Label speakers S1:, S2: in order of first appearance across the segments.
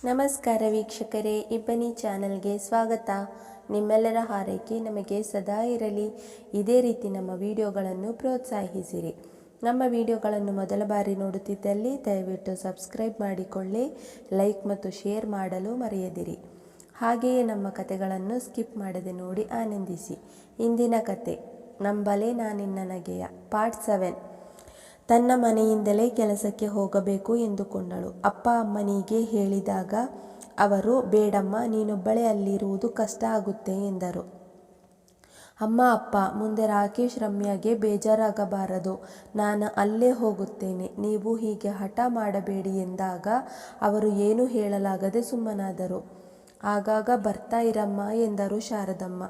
S1: ನಮಸ್ಕಾರ ವೀಕ್ಷಕರೇ, ಇಬ್ಬನಿ ಚಾನಲ್ಗೆ ಸ್ವಾಗತ. ನಿಮ್ಮೆಲ್ಲರ ಹಾರೈಕೆ ನಮಗೆ ಸದಾ ಇರಲಿ. ಇದೇ ರೀತಿ ನಮ್ಮ ವಿಡಿಯೋಗಳನ್ನು ಪ್ರೋತ್ಸಾಹಿಸಿರಿ. ನಮ್ಮ ವಿಡಿಯೋಗಳನ್ನು ಮೊದಲ ಬಾರಿ ನೋಡುತ್ತಿದ್ದಲ್ಲಿ ದಯವಿಟ್ಟು ಸಬ್ಸ್ಕ್ರೈಬ್ ಮಾಡಿಕೊಳ್ಳಿ, ಲೈಕ್ ಮತ್ತು ಶೇರ್ ಮಾಡಲು ಮರೆಯದಿರಿ. ಹಾಗೆಯೇ ನಮ್ಮ ಕತೆಗಳನ್ನು ಸ್ಕಿಪ್ ಮಾಡದೆ ನೋಡಿ ಆನಂದಿಸಿ. ಇಂದಿನ ಕತೆ ನಂಬಲೆ ನಾನಿನ್ನ ನಗೆಯ ಪಾರ್ಟ್ 7. ತನ್ನ ಮನೆಯಿಂದಲೇ ಕೆಲಸಕ್ಕೆ ಹೋಗಬೇಕು ಎಂದುಕೊಂಡಳು. ಅಪ್ಪ ಅಮ್ಮನಿಗೆ ಹೇಳಿದಾಗ ಅವರು, ಬೇಡಮ್ಮ, ನೀನೊಬ್ಬಳೇ ಅಲ್ಲಿರುವುದು ಕಷ್ಟ ಆಗುತ್ತೆ ಎಂದರು. ಅಪ್ಪ, ಮುಂದೆ ರಾಕೇಶ್ ರಮ್ಯಾಗೆ ಬೇಜಾರಾಗಬಾರದು, ನಾನು ಅಲ್ಲೇ ಹೋಗುತ್ತೇನೆ, ನೀವು ಹೀಗೆ ಹಠ ಮಾಡಬೇಡಿ ಎಂದಾಗ ಅವರು ಏನು ಹೇಳಲಾಗದೆ ಸುಮ್ಮನಾದರು. ಆಗಾಗ ಬರ್ತಾ ಇರಮ್ಮ ಎಂದರು ಶಾರದಮ್ಮ.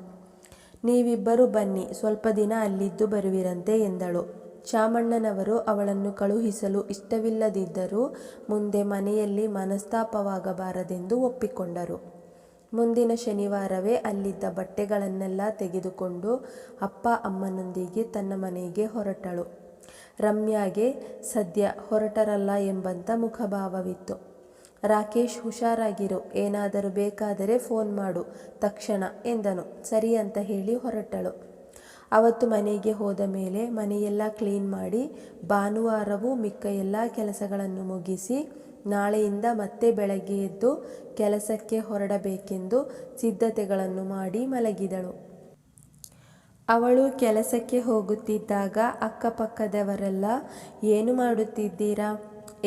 S1: ನೀವಿಬ್ಬರು ಬನ್ನಿ, ಸ್ವಲ್ಪ ದಿನ ಅಲ್ಲಿದ್ದು ಬರುವಿರಂತೆ ಎಂದಳು. ಶಾಮಣ್ಣನವರು ಅವಳನ್ನು ಕಳುಹಿಸಲು ಇಷ್ಟವಿಲ್ಲದಿದ್ದರೂ ಮುಂದೆ ಮನೆಯಲ್ಲಿ ಮನಸ್ತಾಪವಾಗಬಾರದೆಂದು ಒಪ್ಪಿಕೊಂಡರು. ಮುಂದಿನ ಶನಿವಾರವೇ ಅಲ್ಲಿದ್ದ ಬಟ್ಟೆಗಳನ್ನೆಲ್ಲ ತೆಗೆದುಕೊಂಡು ಅಪ್ಪ ಅಮ್ಮನೊಂದಿಗೆ ತನ್ನ ಮನೆಗೆ ಹೊರಟಳು. ರಮ್ಯಾಗೆ ಸದ್ಯ ಹೊರಟರಲ್ಲ ಎಂಬಂಥ ಮುಖಭಾವವಿತ್ತು. ರಾಕೇಶ್, ಹುಷಾರಾಗಿರು, ಏನಾದರೂ ಬೇಕಾದರೆ ಫೋನ್ ಮಾಡು ತಕ್ಷಣ ಎಂದನು. ಸರಿ ಅಂತ ಹೇಳಿ ಹೊರಟಳು. ಅವತ್ತು ಮನೆಗೆ ಹೋದ ಮೇಲೆ ಮನೆಯೆಲ್ಲ ಕ್ಲೀನ್ ಮಾಡಿ ಭಾನುವಾರವೂ ಮಿಕ್ಕ ಎಲ್ಲ ಕೆಲಸಗಳನ್ನು ಮುಗಿಸಿ ನಾಳೆಯಿಂದ ಮತ್ತೆ ಬೆಳಗ್ಗೆ ಎದ್ದು ಕೆಲಸಕ್ಕೆ ಹೊರಡಬೇಕೆಂದು ಸಿದ್ಧತೆಗಳನ್ನು ಮಾಡಿ ಮಲಗಿದಳು. ಅವಳು ಕೆಲಸಕ್ಕೆ ಹೋಗುತ್ತಿದ್ದಾಗ ಅಕ್ಕಪಕ್ಕದವರೆಲ್ಲ, ಏನು ಮಾಡುತ್ತಿದ್ದೀರಾ,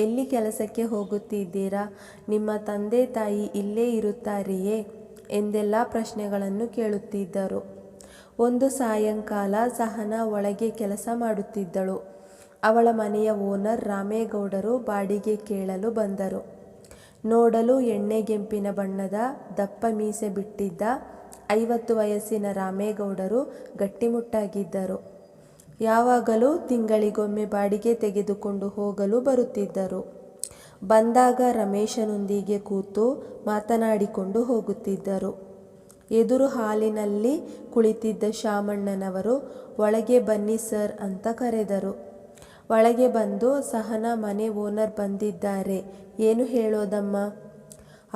S1: ಎಲ್ಲಿ ಕೆಲಸಕ್ಕೆ ಹೋಗುತ್ತಿದ್ದೀರಾ, ನಿಮ್ಮ ತಂದೆ ತಾಯಿ ಇಲ್ಲೇ ಇರುತ್ತಾರೆಯೇ ಎಂದೆಲ್ಲ ಪ್ರಶ್ನೆಗಳನ್ನು ಕೇಳುತ್ತಿದ್ದರು. ಒಂದು ಸಾಯಂಕಾಲ ಸಹನಾ ಒಳಗೆ ಕೆಲಸ ಮಾಡುತ್ತಿದ್ದಳು. ಅವಳ ಮನೆಯ ಓನರ್ ರಾಮೇಗೌಡರು ಬಾಡಿಗೆ ಕೇಳಲು ಬಂದರು. ನೋಡಲು ಎಣ್ಣೆಗೆಂಪಿನ ಬಣ್ಣದ ದಪ್ಪ ಮೀಸೆ ಬಿಟ್ಟಿದ್ದ 50 ವಯಸ್ಸಿನ ರಾಮೇಗೌಡರು ಗಟ್ಟಿಮುಟ್ಟಾಗಿದ್ದರು. ಯಾವಾಗಲೂ ತಿಂಗಳಿಗೊಮ್ಮೆ ಬಾಡಿಗೆ ತೆಗೆದುಕೊಂಡು ಹೋಗಲು ಬರುತ್ತಿದ್ದರು. ಬಂದಾಗ ರಮೇಶನೊಂದಿಗೆ ಕೂತು ಮಾತನಾಡಿಕೊಂಡು ಹೋಗುತ್ತಿದ್ದರು. ಎದುರು ಹಾಲಿನಲ್ಲಿ ಕುಳಿತಿದ್ದ ಶಾಮಣ್ಣನವರು, ಒಳಗೆ ಬನ್ನಿ ಸರ್ ಅಂತ ಕರೆದರು. ಒಳಗೆ ಬಂದು, ಸಹನಾ ಮನೆ ಓನರ್ ಬಂದಿದ್ದಾರೆ, ಏನು ಹೇಳೋದಮ್ಮ.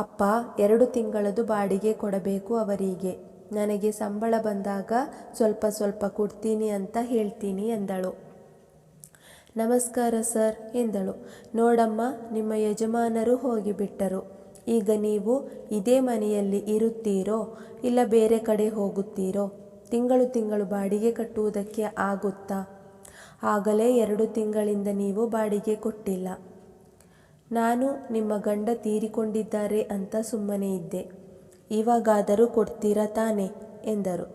S1: ಅಪ್ಪ, 2 ತಿಂಗಳದು ಬಾಡಿಗೆ ಕೊಡಬೇಕು ಅವರಿಗೆ, ನನಗೆ ಸಂಬಳ ಬಂದಾಗ ಸ್ವಲ್ಪ ಸ್ವಲ್ಪ ಕೊಡ್ತೀನಿ ಅಂತ ಹೇಳ್ತೀನಿ ಎಂದಳು. ನಮಸ್ಕಾರ ಸರ್ ಎಂದಳು. ನೋಡಮ್ಮ, ನಿಮ್ಮ ಯಜಮಾನರು ಹೋಗಿಬಿಟ್ಟರು. ಈಗ ನೀವು ಇದೇ ಮನೆಯಲ್ಲಿ ಇರುತ್ತೀರೋ ಇಲ್ಲ ಬೇರೆ ಕಡೆ ಹೋಗುತ್ತೀರೋ? ತಿಂಗಳು ಬಾಡಿಗೆ ಕಟ್ಟುವುದಕ್ಕೆ ಆಗುತ್ತಾ? ಆಗಲೇ 2 ತಿಂಗಳಿಂದ ನೀವು ಬಾಡಿಗೆ ಕೊಟ್ಟಿಲ್ಲ. ನಾನು ನಿಮ್ಮ ಗಂಡ ತೀರಿಕೊಂಡಿದ್ದಾರೆ ಅಂತ ಸುಮ್ಮನೆ ಇದ್ದೆ, ಇವಾಗಾದರೂ ಕೊಡ್ತೀರಾ ತಾನೆ ಎಂದರು.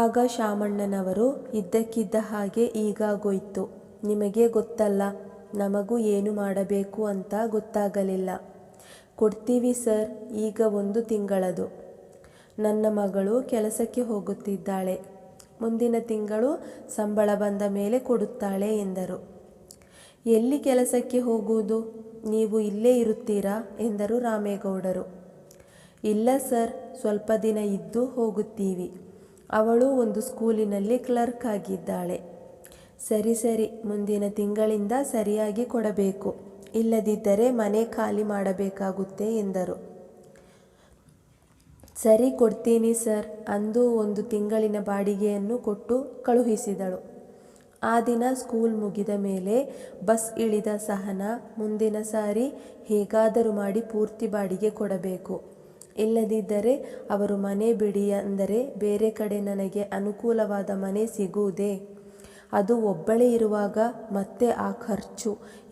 S1: ಆಗ ಶಾಮಣ್ಣನವರು, ಇದ್ದಕ್ಕಿದ್ದ ಹಾಗೆ ಈಗಾಗೋಯ್ತು, ನಿಮಗೆ ಗೊತ್ತಲ್ಲ, ನಮಗೂ ಏನು ಮಾಡಬೇಕು ಅಂತ ಗೊತ್ತಾಗಲಿಲ್ಲ. ಕೊಡ್ತೀವಿ ಸರ್, ಈಗ 1 ತಿಂಗಳದು. ನನ್ನ ಮಗಳು ಕೆಲಸಕ್ಕೆ ಹೋಗುತ್ತಿದ್ದಾಳೆ, ಮುಂದಿನ ತಿಂಗಳು ಸಂಬಳ ಬಂದ ಮೇಲೆ ಕೊಡುತ್ತಾಳೆ ಎಂದರು. ಎಲ್ಲಿ ಕೆಲಸಕ್ಕೆ ಹೋಗುವುದು, ನೀವು ಇಲ್ಲೇ ಇರುತ್ತೀರಾ ಎಂದರು ರಾಮೇಗೌಡರು. ಇಲ್ಲ ಸರ್, ಸ್ವಲ್ಪ ದಿನ ಇದ್ದು ಹೋಗುತ್ತೀವಿ. ಅವಳು ಒಂದು ಸ್ಕೂಲಿನಲ್ಲಿ ಕ್ಲರ್ಕ್ ಆಗಿದ್ದಾಳೆ. ಸರಿ, ಮುಂದಿನ ತಿಂಗಳಿಂದ ಸರಿಯಾಗಿ ಕೊಡಬೇಕು, ಇಲ್ಲದಿದ್ದರೆ ಮನೆ ಖಾಲಿ ಮಾಡಬೇಕಾಗುತ್ತೆ ಎಂದರು. ಸರಿ, ಕೊಡ್ತೀನಿ ಸರ್ ಅಂದು 1 ತಿಂಗಳಿನ ಬಾಡಿಗೆಯನ್ನು ಕೊಟ್ಟು ಕಳುಹಿಸಿದಳು. ಆ ದಿನ ಸ್ಕೂಲ್ ಮುಗಿದ ಮೇಲೆ ಬಸ್ ಇಳಿದ ಸಹನಾ, ಮುಂದಿನ ಸಾರಿ ಹೇಗಾದರೂ ಮಾಡಿ ಪೂರ್ತಿ ಬಾಡಿಗೆ ಕೊಡಬೇಕು, ಇಲ್ಲದಿದ್ದರೆ ಅವರು ಮನೆ ಬಿಡಿ ಅಂದರೆ ಬೇರೆ ಕಡೆ ನನಗೆ ಅನುಕೂಲವಾದ ಮನೆ ಸಿಗುವುದೇ? ಅದು ಒಬ್ಬಳೇ ಇರುವಾಗ ಮತ್ತೆ ಆ ಖರ್ಚು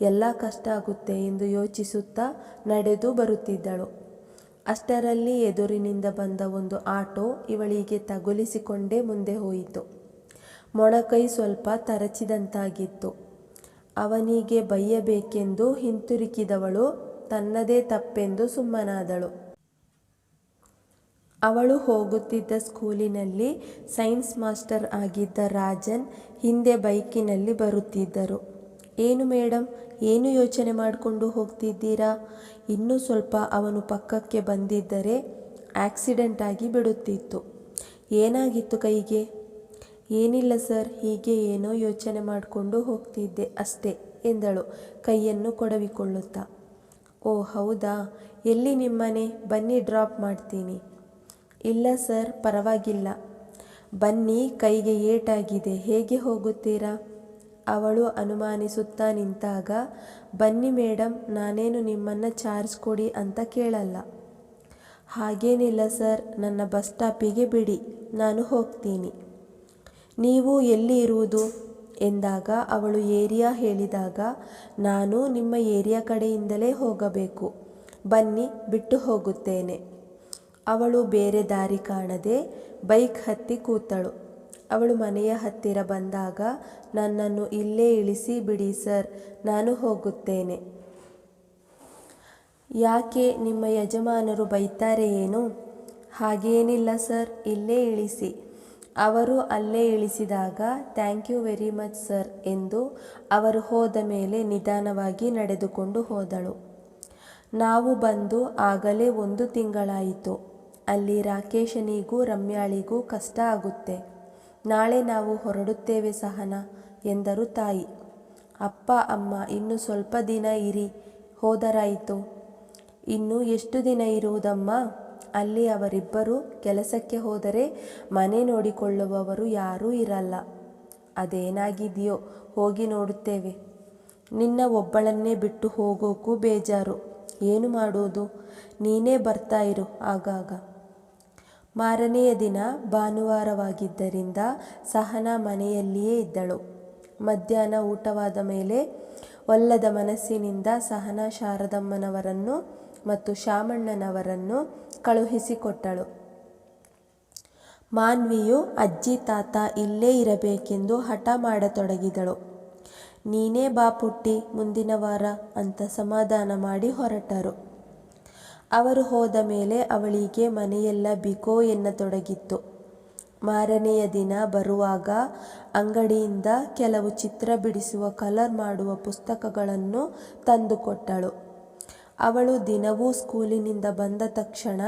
S1: ಎಲ್ಲ ಕಷ್ಟ ಆಗುತ್ತೆ ಎಂದು ಯೋಚಿಸುತ್ತಾ ನಡೆದು ಬರುತ್ತಿದ್ದಳು. ಅಷ್ಟರಲ್ಲಿ ಎದುರಿನಿಂದ ಬಂದ ಒಂದು ಆಟೋ ಇವಳಿಗೆ ತಗುಲಿಸಿಕೊಂಡೇ ಮುಂದೆ ಹೋಯಿತು. ಮೊಣಕೈ ಸ್ವಲ್ಪ ತರಚಿದಂತಾಗಿತ್ತು. ಅವನಿಗೆ ಬೈಯಬೇಕೆಂದು ಹಿಂತಿರುಗಿದವಳು ತನ್ನದೇ ತಪ್ಪೆಂದು ಸುಮ್ಮನಾದಳು. ಅವಳು ಹೋಗುತ್ತಿದ್ದ ಸ್ಕೂಲಿನಲ್ಲಿ ಸೈನ್ಸ್ ಮಾಸ್ಟರ್ ಆಗಿದ್ದ ರಾಜನ್ ಹಿಂದೆ ಬೈಕಿನಲ್ಲಿ ಬರುತ್ತಿದ್ದರು. ಏನು ಮೇಡಮ್, ಏನು ಯೋಚನೆ ಮಾಡಿಕೊಂಡು ಹೋಗ್ತಿದ್ದೀರಾ? ಇನ್ನೂ ಸ್ವಲ್ಪ ಅವನು ಪಕ್ಕಕ್ಕೆ ಬಂದಿದ್ದರೆ ಆಕ್ಸಿಡೆಂಟ್ ಆಗಿ ಬಿಡುತ್ತಿತ್ತು. ಏನಾಗಿತ್ತು ಕೈಗೆ? ಏನಿಲ್ಲ ಸರ್, ಹೀಗೆ ಏನೋ ಯೋಚನೆ ಮಾಡಿಕೊಂಡು ಹೋಗ್ತಿದ್ದೆ ಅಷ್ಟೇ ಎಂದಳು ಕೈಯನ್ನು ಕೊಡವಿಕೊಳ್ಳುತ್ತಾ. ಓ ಹೌದಾ, ಎಲ್ಲಿ ನಿಮ್ಮನೆ? ಬನ್ನಿ ಡ್ರಾಪ್ ಮಾಡ್ತೀನಿ. ಇಲ್ಲ ಸರ್, ಪರವಾಗಿಲ್ಲ. ಬನ್ನಿ, ಕೈಗೆ ಏಟಾಗಿದೆ, ಹೇಗೆ ಹೋಗುತ್ತೀರಾ? ಅವಳು ಅನುಮಾನಿಸುತ್ತಾ ನಿಂತಾಗ, ಬನ್ನಿ ಮೇಡಮ್, ನಾನೇನು ನಿಮ್ಮನ್ನು ಚಾರ್ಜ್ ಕೊಡಿ ಅಂತ ಕೇಳಲ್ಲ. ಹಾಗೇನಿಲ್ಲ ಸರ್, ನನ್ನ ಬಸ್ ಸ್ಟಾಪಿಗೆ ಬಿಡಿ, ನಾನು ಹೋಗ್ತೀನಿ. ನೀವು ಎಲ್ಲಿ ಇರುವುದು ಎಂದಾಗ ಅವಳು ಏರಿಯಾ ಹೇಳಿದಾಗ, ನಾನು ನಿಮ್ಮ ಏರಿಯಾ ಕಡೆಯಿಂದಲೇ ಹೋಗಬೇಕು, ಬನ್ನಿ ಬಿಟ್ಟು ಹೋಗುತ್ತೇನೆ. ಅವಳು ಬೇರೆ ದಾರಿ ಕಾಣದೆ ಬೈಕ್ ಹತ್ತಿ ಕೂತಳು. ಅವಳು ಮನೆಯ ಹತ್ತಿರ ಬಂದಾಗ, ನನ್ನನ್ನು ಇಲ್ಲೇ ಇಳಿಸಿ ಬಿಡಿ ಸರ್, ನಾನು ಹೋಗುತ್ತೇನೆ. ಯಾಕೆ, ನಿಮ್ಮ ಯಜಮಾನರು ಬೈತಾರೆ ಏನು? ಹಾಗೇನಿಲ್ಲ ಸರ್, ಇಲ್ಲೇ ಇಳಿಸಿ. ಅವರು ಅಲ್ಲೇ ಇಳಿಸಿದಾಗ, thank you very much sir ಎಂದು ಅವರು ಹೋದ ಮೇಲೆ ನಿಧಾನವಾಗಿ ನಡೆದುಕೊಂಡು ಹೋದಳು. ನಾವು ಬಂದು ಆಗಲೇ 1 ತಿಂಗಳಾಯಿತು. ಅಲ್ಲಿ ರಾಕೇಶನಿಗೂ ರಮ್ಯಾಳಿಗೂ ಕಷ್ಟ ಆಗುತ್ತೆ. ನಾಳೆ ನಾವು ಹೊರಡುತ್ತೇವೆ ಸಹನಾ ಎಂದರು ತಾಯಿ. ಅಪ್ಪ ಅಮ್ಮ ಇನ್ನು ಸ್ವಲ್ಪ ದಿನ ಇರಿ, ಹೋದರಾಯಿತು. ಇನ್ನು ಎಷ್ಟು ದಿನ ಇರುವುದಮ್ಮ? ಅಲ್ಲಿ ಅವರಿಬ್ಬರು ಕೆಲಸಕ್ಕೆ ಹೋದರೆ ಮನೆ ನೋಡಿಕೊಳ್ಳುವವರು ಯಾರೂ ಇರಲ್ಲ. ಅದೇನಾಗಿದೆಯೋ ಹೋಗಿ ನೋಡುತ್ತೇವೆ. ನಿನ್ನ ಒಬ್ಬಳನ್ನೇ ಬಿಟ್ಟು ಹೋಗೋಕ್ಕೂ ಬೇಜಾರು. ಏನು ಮಾಡುವುದು? ನೀನೇ ಬರ್ತಾ ಇರು ಆಗಾಗ. ಮಾರನೆಯ ದಿನ ಭಾನುವಾರವಾಗಿದ್ದರಿಂದ ಸಹನಾ ಮನೆಯಲ್ಲಿಯೇ ಇದ್ದಳು. ಮಧ್ಯಾಹ್ನ ಊಟವಾದ ಮೇಲೆ ಒಲ್ಲದ ಮನಸ್ಸಿನಿಂದ ಸಹನಾ ಶಾರದಮ್ಮನವರನ್ನು ಮತ್ತು ಶಾಮಣ್ಣನವರನ್ನು ಕಳುಹಿಸಿಕೊಟ್ಟಳು. ಮಾನ್ವಿಯು ಅಜ್ಜಿ ತಾತ ಇಲ್ಲೇ ಇರಬೇಕೆಂದು ಹಠ ಮಾಡತೊಡಗಿದಳು. ನೀನೇ ಬಾ ಪುಟ್ಟಿ, ಮುಂದಿನ ವಾರ ಅಂತ ಸಮಾಧಾನ ಮಾಡಿ ಹೊರಟರು. ಅವರು ಹೋದ ಮೇಲೆ ಅವಳಿಗೆ ಮನೆಯೆಲ್ಲ ಬಿಕೋ ಎನ್ನತೊಡಗಿತ್ತು. ಮಾರನೆಯ ದಿನ ಬರುವಾಗ ಅಂಗಡಿಯಿಂದ ಕೆಲವು ಚಿತ್ರ ಬಿಡಿಸುವ ಕಲರ್ ಮಾಡುವ ಪುಸ್ತಕಗಳನ್ನು ತಂದುಕೊಟ್ಟಳು. ಅವಳು ದಿನವೂ ಸ್ಕೂಲಿನಿಂದ ಬಂದ ತಕ್ಷಣ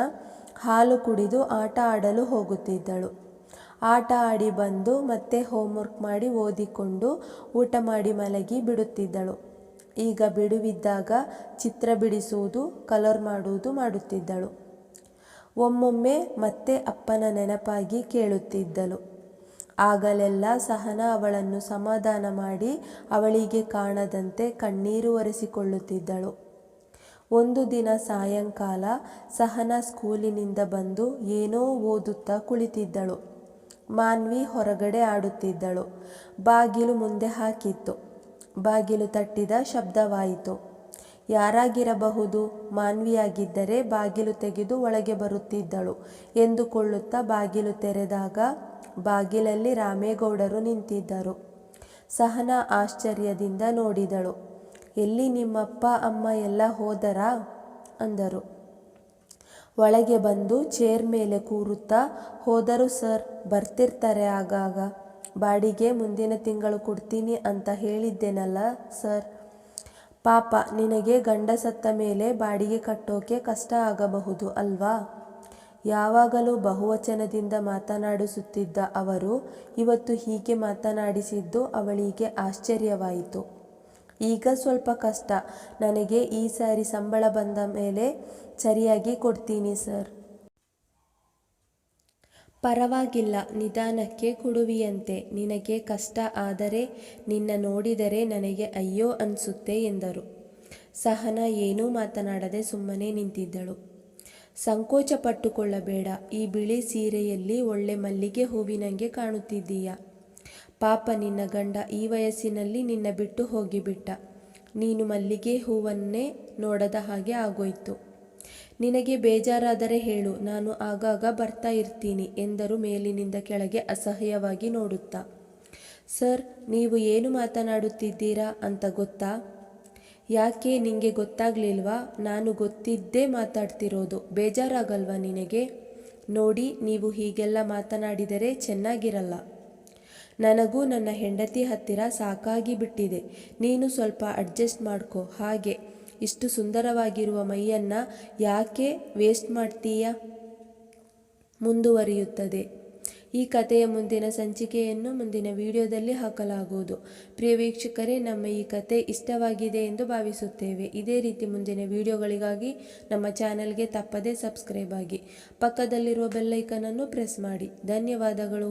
S1: ಹಾಲು ಕುಡಿದು ಆಟ ಆಡಲು ಹೋಗುತ್ತಿದ್ದಳು. ಆಟ ಆಡಿ ಬಂದು ಮತ್ತೆ ಹೋಮ್ವರ್ಕ್ ಮಾಡಿ ಓದಿಕೊಂಡು ಊಟ ಮಾಡಿ ಮಲಗಿ ಬಿಡುತ್ತಿದ್ದಳು. ಈಗ ಬಿಡುವಿದ್ದಾಗ ಚಿತ್ರ ಬಿಡಿಸುವುದು, ಕಲರ್ ಮಾಡುವುದು ಮಾಡುತ್ತಿದ್ದಳು. ಒಮ್ಮೊಮ್ಮೆ ಮತ್ತೆ ಅಪ್ಪನ ನೆನಪಾಗಿ ಕೇಳುತ್ತಿದ್ದಳು. ಆಗಲೆಲ್ಲ ಸಹನಾ ಅವಳನ್ನು ಸಮಾಧಾನ ಮಾಡಿ ಅವಳಿಗೆ ಕಾಣದಂತೆ ಕಣ್ಣೀರು ಒರೆಸಿಕೊಳ್ಳುತ್ತಿದ್ದಳು. ಒಂದು ದಿನ ಸಾಯಂಕಾಲ ಸಹನಾ ಸ್ಕೂಲಿನಿಂದ ಬಂದು ಏನೋ ಓದುತ್ತಾ ಕುಳಿತಿದ್ದಳು. ಮಾನ್ವಿ ಹೊರಗಡೆ ಆಡುತ್ತಿದ್ದಳು. ಬಾಗಿಲು ಮುಂದೆ ಹಾಕಿತ್ತು. ಬಾಗಿಲು ತಟ್ಟಿದ ಶಬ್ದವಾಯಿತು. ಯಾರಾಗಿರಬಹುದು? ಮಾನ್ವಿಯಾಗಿದ್ದರೆ ಬಾಗಿಲು ತೆಗೆದು ಒಳಗೆ ಬರುತ್ತಿದ್ದಳು ಎಂದುಕೊಳ್ಳುತ್ತಾ ಬಾಗಿಲು ತೆರೆದಾಗ ಬಾಗಿಲಲ್ಲಿ ರಾಮೇಗೌಡರು ನಿಂತಿದ್ದರು. ಸಹನಾ ಆಶ್ಚರ್ಯದಿಂದ ನೋಡಿದಳು. ಎಲ್ಲಿ ನಿಮ್ಮಪ್ಪ ಅಮ್ಮ ಎಲ್ಲ ಹೋದರಾ ಅಂದರು. ಒಳಗೆ ಬಂದು ಚೇರ್ ಮೇಲೆ ಕೂರುತ್ತಾ, ಹೋದರು ಸರ್, ಬರ್ತಿರ್ತಾರೆ ಆಗಾಗ. ಬಾಡಿಗೆ ಮುಂದಿನ ತಿಂಗಳು ಕೊಡ್ತೀನಿ ಅಂತ ಹೇಳಿದ್ದೆನಲ್ಲ ಸರ್. ಪಾಪ, ನಿನಗೆ ಗಂಡ ಸತ್ತ ಮೇಲೆ ಬಾಡಿಗೆ ಕಟ್ಟೋಕೆ ಕಷ್ಟ ಆಗಬಹುದು ಅಲ್ವಾ? ಯಾವಾಗಲೂ ಬಹುವಚನದಿಂದ ಮಾತನಾಡಿಸುತ್ತಿದ್ದ ಅವರು ಇವತ್ತು ಹೀಗೆ ಮಾತನಾಡಿಸಿದ್ದು ಅವಳಿಗೆ ಆಶ್ಚರ್ಯವಾಯಿತು. ಈಗ ಸ್ವಲ್ಪ ಕಷ್ಟ, ನನಗೆ ಈ ಸಾರಿ ಸಂಬಳ ಬಂದ ಮೇಲೆ ಸರಿಯಾಗಿ ಕೊಡ್ತೀನಿ ಸರ್. ಪರವಾಗಿಲ್ಲ, ನಿಧಾನಕ್ಕೆ ಕೊಡುವಿಯಂತೆ. ನಿನಗೆ ಕಷ್ಟ ಆದರೆ ನಿನ್ನ ನೋಡಿದರೆ ನನಗೆ ಅಯ್ಯೋ ಅನಿಸುತ್ತೆ ಎಂದರು. ಸಹನಾ ಏನೂ ಮಾತನಾಡದೆ ಸುಮ್ಮನೆ ನಿಂತಿದ್ದಳು. ಸಂಕೋಚ ಪಟ್ಟುಕೊಳ್ಳಬೇಡ, ಈ ಬಿಳಿ ಸೀರೆಯಲ್ಲಿ ಒಳ್ಳೆ ಮಲ್ಲಿಗೆ ಹೂವಿನಂಗೆ ಕಾಣುತ್ತಿದ್ದೀಯ. ಪಾಪ, ನಿನ್ನ ಗಂಡ ಈ ವಯಸ್ಸಿನಲ್ಲಿ ನಿನ್ನ ಬಿಟ್ಟು ಹೋಗಿಬಿಟ್ಟ. ನೀನು ಮಲ್ಲಿಗೆ ಹೂವನ್ನೇ ನೋಡದ ಹಾಗೆ ಆಗೋಯ್ತು. ನಿನಗೆ ಬೇಜಾರಾದರೆ ಹೇಳು, ನಾನು ಆಗಾಗ ಬರ್ತಾ ಇರ್ತೀನಿ ಎಂದರು ಮೇಲಿನಿಂದ ಕೆಳಗೆ ಅಸಹ್ಯವಾಗಿ ನೋಡುತ್ತಾ. ಸರ್, ನೀವು ಏನು ಮಾತನಾಡುತ್ತಿದ್ದೀರಾ ಅಂತ ಗೊತ್ತಾ? ಯಾಕೆ, ನಿಂಗೆ ಗೊತ್ತಾಗ್ಲಿಲ್ವಾ? ನಾನು ಗೊತ್ತಿದ್ದೇ ಮಾತಾಡ್ತಿರೋದು. ಬೇಜಾರಾಗಲ್ವಾ ನಿನಗೆ? ನೋಡಿ, ನೀವು ಹೀಗೆಲ್ಲ ಮಾತನಾಡಿದರೆ ಚೆನ್ನಾಗಿರಲ್ಲ. ನನಗೂ ನನ್ನ ಹೆಂಡತಿ ಹತ್ತಿರ ಸಾಕಾಗಿ ಬಿಟ್ಟಿದೆ. ನೀನು ಸ್ವಲ್ಪ ಅಡ್ಜಸ್ಟ್ ಮಾಡ್ಕೋ. ಹಾಗೆ ಇಷ್ಟು ಸುಂದರವಾಗಿರುವ ಮೈಯನ್ನು ಯಾಕೆ ವೇಸ್ಟ್ ಮಾಡ್ತೀಯ? ಮುಂದುವರಿಯುತ್ತದೆ. ಈ ಕಥೆಯ ಮುಂದಿನ ಸಂಚಿಕೆಯನ್ನು ಮುಂದಿನ ವಿಡಿಯೋದಲ್ಲಿ ಹಾಕಲಾಗುವುದು. ಪ್ರಿಯ ವೀಕ್ಷಕರೇ, ನಮ್ಮ ಈ ಕತೆ ಇಷ್ಟವಾಗಿದೆ ಎಂದು ಭಾವಿಸುತ್ತೇವೆ. ಇದೇ ರೀತಿ ಮುಂದಿನ ವಿಡಿಯೋಗಳಿಗಾಗಿ ನಮ್ಮ ಚಾನೆಲ್ಗೆ ತಪ್ಪದೇ ಸಬ್ಸ್ಕ್ರೈಬ್ ಆಗಿ, ಪಕ್ಕದಲ್ಲಿರುವ ಬೆಲ್ ಐಕಾನ್ ಅನ್ನು ಪ್ರೆಸ್ ಮಾಡಿ. ಧನ್ಯವಾದಗಳು.